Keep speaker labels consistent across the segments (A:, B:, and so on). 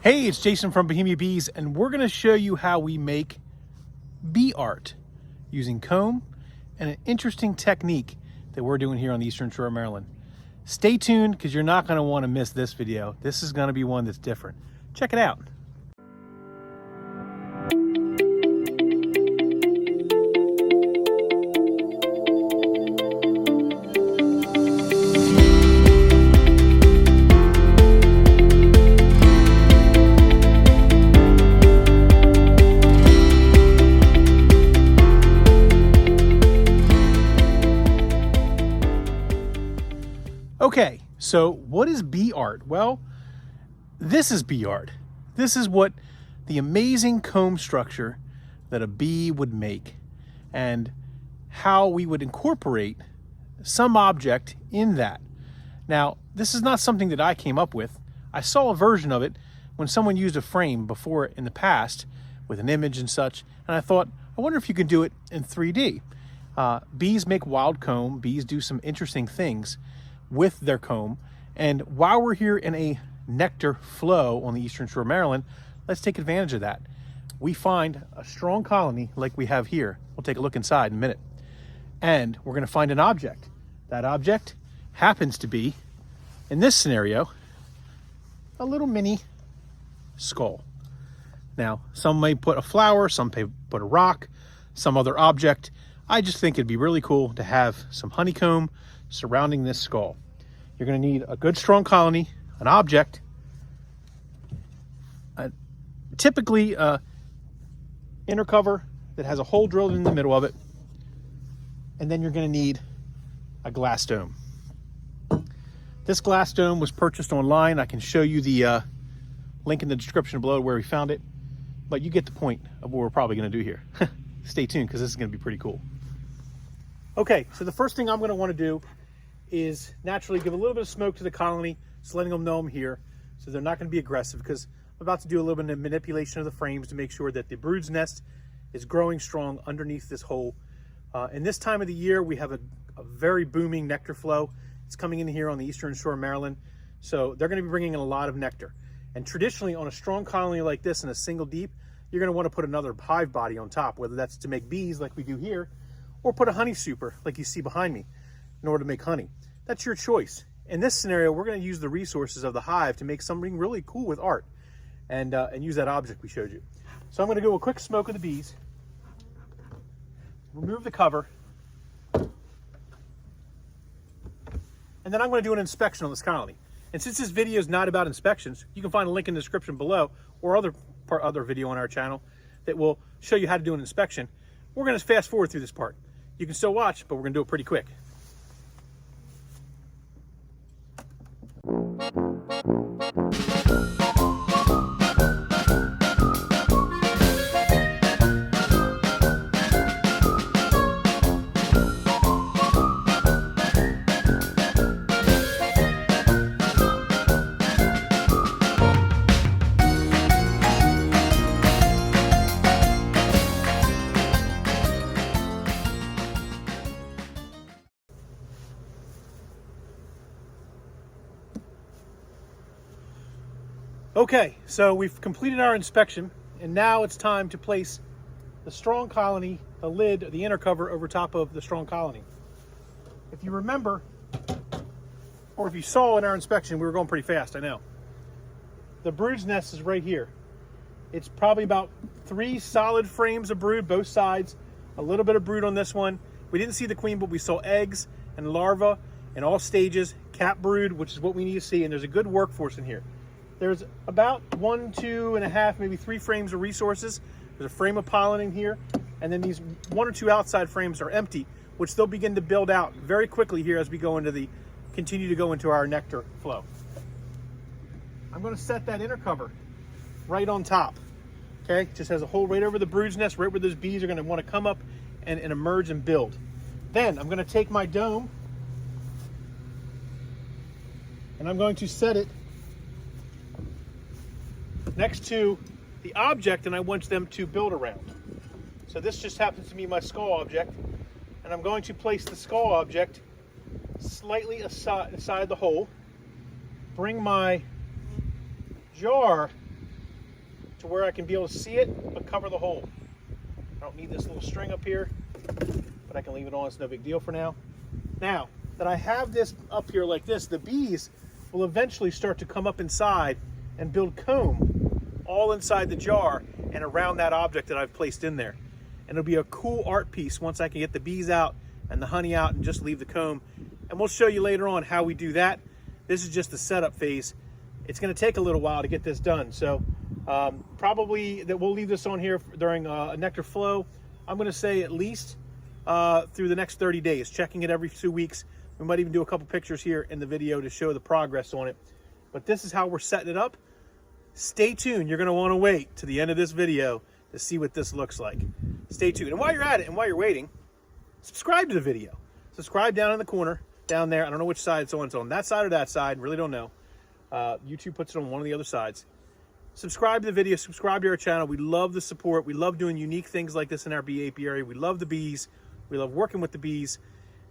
A: Hey, it's Jason from Bohemia Bees, and we're going to show you how we make bee art using comb and an interesting technique that we're doing here on the Eastern Shore of Maryland. Stay tuned because you're not going to want to miss this video. This is going to be one that's different. Check it out. Okay, so what is bee art? Well, this is bee art. This is what the amazing comb structure that a bee would make and how we would incorporate some object in that. Now, this is not something that I came up with. I saw a version of it when someone used a frame before in the past with an image and such, and I thought, I wonder if you could do it in 3D. Bees make wild comb. Bees do some interesting things with their comb. And while we're here in a nectar flow on the Eastern Shore of Maryland, let's take advantage of that. We find a strong colony like we have here. We'll take a look inside in a minute. And we're gonna find an object. That object happens to be, in this scenario, a little mini skull. Now, some may put a flower, some may put a rock, some other object. I just think it'd be really cool to have some honeycomb surrounding this skull. You're going to need a good strong colony, an object, typically inner cover that has a hole drilled in the middle of it, and then you're going to need a glass dome. This glass dome was purchased online. I can show you the link in the description below where we found it, but you get the point of what we're probably going to do here. Stay tuned because this is going to be pretty cool. Okay, so the first thing I'm going to want to do is naturally give a little bit of smoke to the colony, just letting them know I'm here, so they're not going to be aggressive, because I'm about to do a little bit of manipulation of the frames to make sure that the brood's nest is growing strong underneath this hole. In this time of the year, we have a very booming nectar flow. It's coming in here on the Eastern Shore of Maryland, so they're going to be bringing in a lot of nectar. And traditionally, on a strong colony like this in a single deep, you're going to want to put another hive body on top, whether that's to make bees like we do here, or put a honey super like you see behind me in order to make honey. That's your choice. In this scenario, we're going to use the resources of the hive to make something really cool with art and use that object we showed you. So I'm going to do a quick smoke of the bees, remove the cover, and then I'm going to do an inspection on this colony. And since this video is not about inspections, you can find a link in the description below or other video on our channel that will show you how to do an inspection. We're going to fast forward through this part. You can still watch, but we're going to do it pretty quick. Okay, so we've completed our inspection, and now it's time to place the strong colony, the lid, the inner cover over top of the strong colony. If you remember, or if you saw in our inspection, we were going pretty fast, I know. The brood's nest is right here. It's probably about 3 solid frames of brood, both sides, a little bit of brood on this one. We didn't see the queen, but we saw eggs and larvae in all stages, cap brood, which is what we need to see, and there's a good workforce in here. There's about 1, 2.5, maybe 3 frames of resources. There's a frame of pollen in here, and then these 1 or 2 outside frames are empty, which they'll begin to build out very quickly here as we continue to go into our nectar flow. I'm going to set that inner cover right on top. Okay, just has a hole right over the brood's nest, right where those bees are going to want to come up and emerge and build. Then I'm going to take my dome and I'm going to set it next to the object, and I want them to build around. So this just happens to be my skull object, and I'm going to place the skull object slightly aside the hole, bring my jar to where I can be able to see it, but cover the hole. I don't need this little string up here, but I can leave it on. It's no big deal for now. Now that I have this up here like this, the bees will eventually start to come up inside and build comb all inside the jar and around that object that I've placed in there. And it'll be a cool art piece once I can get the bees out and the honey out and just leave the comb. And we'll show you later on how we do that. This is just the setup phase. It's going to take a little while to get this done. So probably that we'll leave this on here during a nectar flow. I'm going to say at least through the next 30 days, checking it every 2 weeks. We might even do a couple pictures here in the video to show the progress on it. But this is how we're setting it up. Stay tuned. You're going to want to wait to the end of this video to see what this looks like. Stay tuned. And while you're at it and while you're waiting, subscribe to the video. Subscribe down in the corner, down there. I don't know which side it's on. It's on that side or that side. Really don't know. YouTube puts it on one of the other sides. Subscribe to the video. Subscribe to our channel. We love the support. We love doing unique things like this in our bee apiary. We love the bees. We love working with the bees.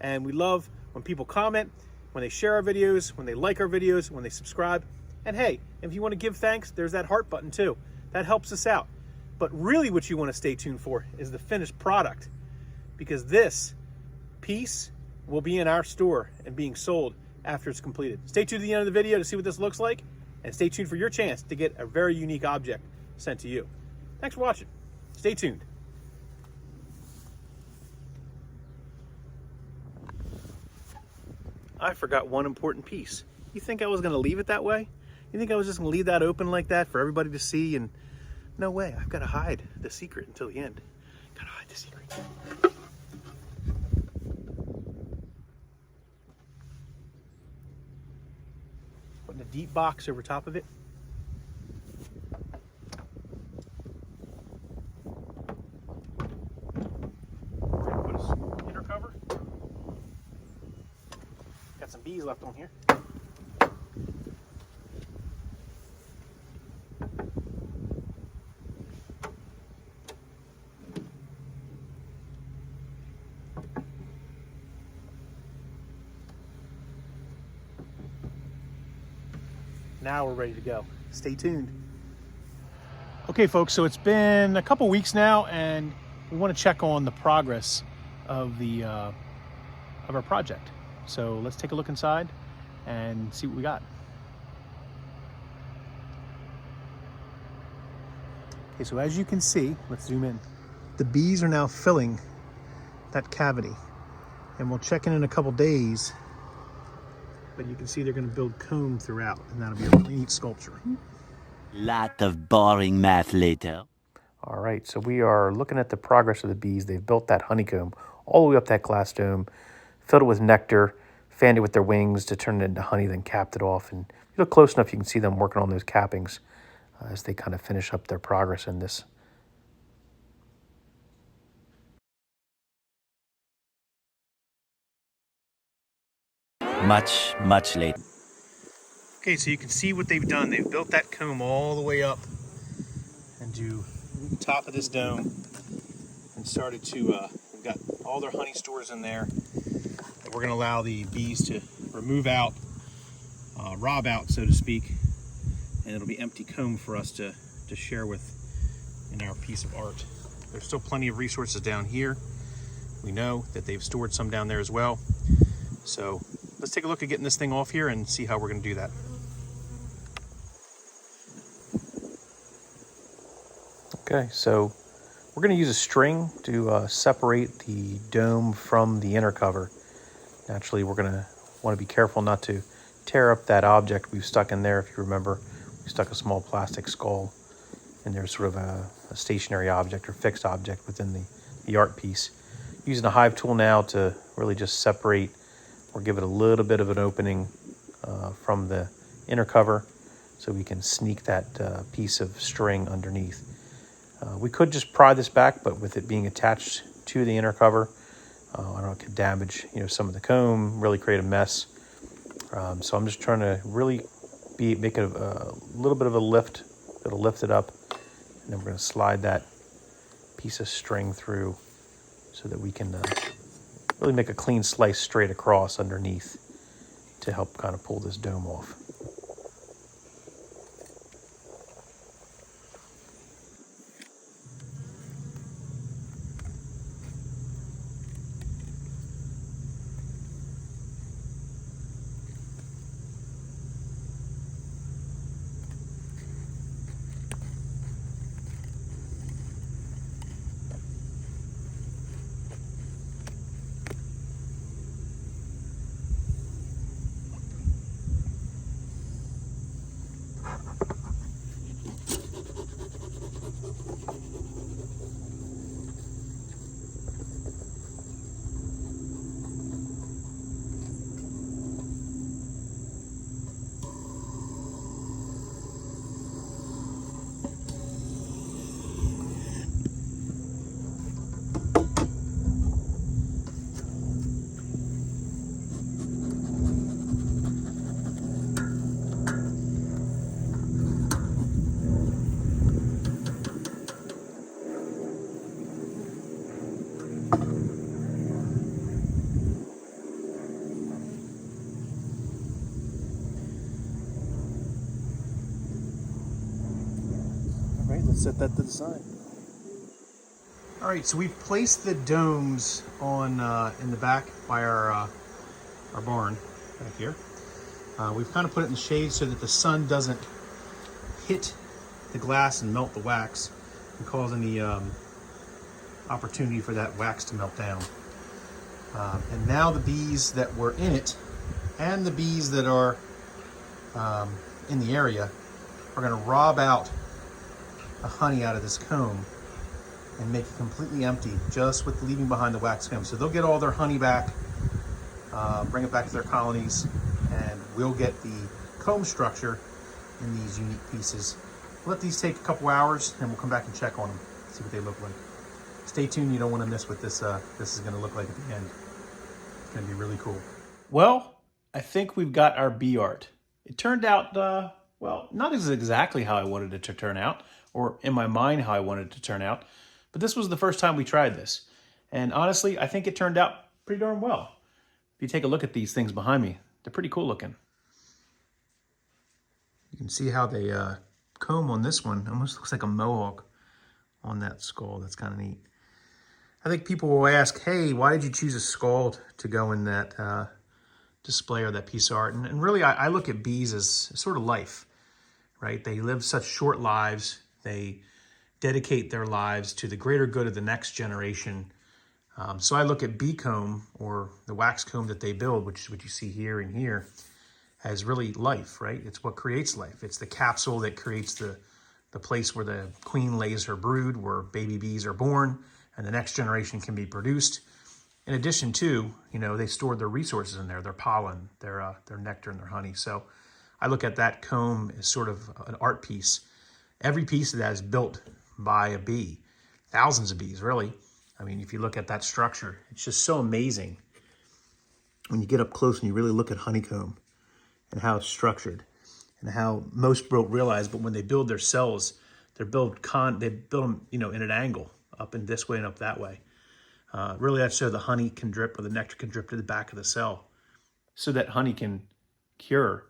A: And we love when people comment, when they share our videos, when they like our videos, when they subscribe. And hey, if you want to give thanks, there's that heart button too. That helps us out. But really what you want to stay tuned for is the finished product, because this piece will be in our store and being sold after it's completed. Stay tuned to the end of the video to see what this looks like, and stay tuned for your chance to get a very unique object sent to you. Thanks for watching. Stay tuned. I forgot one important piece. You think I was going to leave it that way? You think I was just going to leave that open like that for everybody to see? And no way. I've got to hide the secret until the end. Got to hide the secret. Putting a deep box over top of it. We're going to put a inner cover. Got some bees left on here. Now we're ready to go. Stay tuned. Okay, folks, so it's been a couple weeks now, and we want to check on the progress of the of our project. So let's take a look inside and see what we got. Okay, so as you can see, let's zoom in. The bees are now filling that cavity, and we'll check in a couple days. But you can see they're going to build comb throughout, and that'll be a really neat sculpture.
B: Lot of boring math later.
C: All right, so we are looking at the progress of the bees. They've built that honeycomb all the way up that glass dome, filled it with nectar, fanned it with their wings to turn it into honey, then capped it off. And if you look close enough, you can see them working on those cappings as they kind of finish up their progress in this.
B: Much later.
A: Okay, so you can see what they've done. They've built that comb all the way up into the top of this dome and started to, we've got all their honey stores in there. And we're going to allow the bees to remove out, rob out, so to speak, and it'll be empty comb for us to share with in our piece of art. There's still plenty of resources down here. We know that they've stored some down there as well. So let's take a look at getting this thing off here and see how we're going to do that.
C: Okay, so we're going to use a string to separate the dome from the inner cover. Naturally, we're going to want to be careful not to tear up that object we've stuck in there. If you remember, we stuck a small plastic skull in there, sort of a stationary object or fixed object within the art piece. Using a Hive tool now to really just separate or give it a little bit of an opening from the inner cover so we can sneak that piece of string underneath. We could just pry this back, but with it being attached to the inner cover, I don't know, it could damage some of the comb, really create a mess. So I'm just trying to really make it a little bit of a lift. It'll lift it up, and then we're going to slide that piece of string through so that we can really make a clean slice straight across underneath to help kind of pull this dome off.
A: set that to the side. All right, so we've placed the domes on in the back by our barn back here. We've kind of put it in the shade so that the sun doesn't hit the glass and melt the wax and cause any opportunity for that wax to melt down. And now the bees that were in it and the bees that are in the area are going to rob out the honey out of this comb and make it completely empty just with leaving behind the wax comb. So they'll get all their honey back, bring it back to their colonies, and we'll get the comb structure in these unique pieces. We'll let these take a couple hours and we'll come back and check on them, see what they look like. Stay tuned, you don't want to miss what this is going to look like at the end. It's going to be really cool. Well, I think we've got our bee art. It turned out, well, not exactly how I wanted it to turn out, or in my mind how I wanted it to turn out, but this was the first time we tried this. And honestly, I think it turned out pretty darn well. If you take a look at these things behind me, they're pretty cool looking. You can see how they comb on this one. Almost looks like a mohawk on that skull. That's kind of neat. I think people will ask, hey, why did you choose a skull to go in that display or that piece of art? And really, I look at bees as sort of life, right? They live such short lives. They dedicate their lives to the greater good of the next generation. So I look at bee comb, or the wax comb that they build, which is what you see here and here, as really life, right? It's what creates life. It's the capsule that creates the place where the queen lays her brood, where baby bees are born, and the next generation can be produced. In addition to, you know, they stored their resources in there, their pollen, their nectar, and their honey. So I look at that comb as sort of an art piece. Every piece of that is built by a bee, thousands of bees, really. I mean, if you look at that structure, it's just so amazing when you get up close and you really look at honeycomb and how it's structured, and how most don't realize, but when they build their cells, they build them, you know, in an angle, up in this way and up that way. Really, that's so the honey can drip, or the nectar can drip to the back of the cell, so that honey can cure.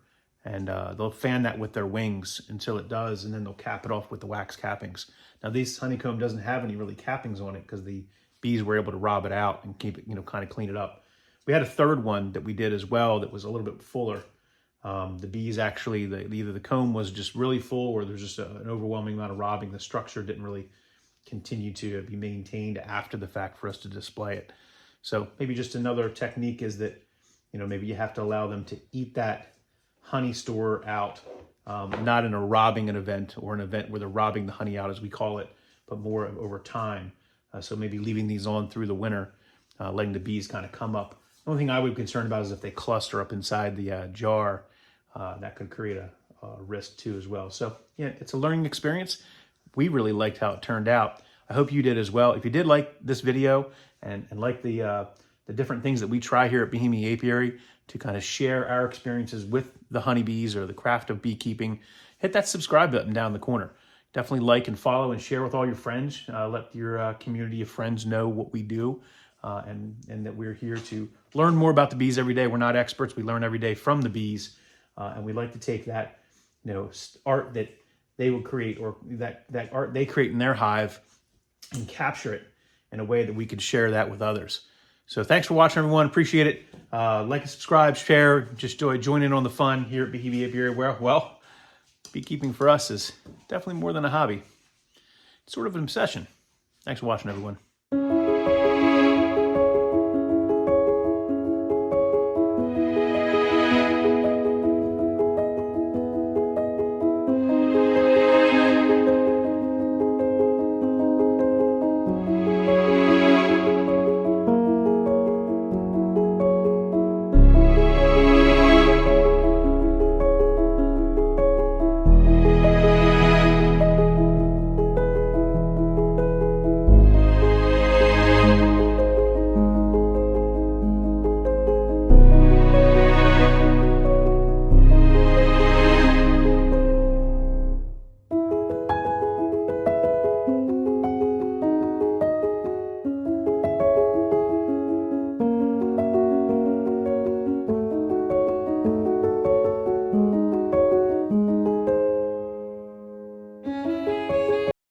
A: And they'll fan that with their wings until it does, and then they'll cap it off with the wax cappings. Now, this honeycomb doesn't have any really cappings on it because the bees were able to rob it out and keep it, you know, kind of clean it up. We had a third one that we did as well that was a little bit fuller. The bees actually, either the comb was just really full, or there's just an overwhelming amount of robbing. The structure didn't really continue to be maintained after the fact for us to display it. So maybe just another technique is that, you know, maybe you have to allow them to eat that honey store out, not in a robbing an event, or an event where they're robbing the honey out, as we call it, but more over time. So maybe leaving these on through the winter, letting the bees kind of come up. The only thing I would be concerned about is if they cluster up inside the jar, that could create a risk too as well. So yeah, it's a learning experience. We really liked how it turned out. I hope you did as well. If you did like this video and like the different things that we try here at Bohemia Apiary to kind of share our experiences with the honeybees or the craft of beekeeping, hit that subscribe button down in the corner. Definitely like and follow and share with all your friends. Let your community of friends know what we do, and that we're here to learn more about the bees every day. We're not experts. We learn every day from the bees, and we like to take that, you know, art that they will create, or that art they create in their hive, and capture it in a way that we could share that with others. So thanks for watching, everyone. Appreciate it. Like and subscribe, share, just join in on the fun here at Bohemia Bees. Well, beekeeping for us is definitely more than a hobby. It's sort of an obsession. Thanks for watching, everyone.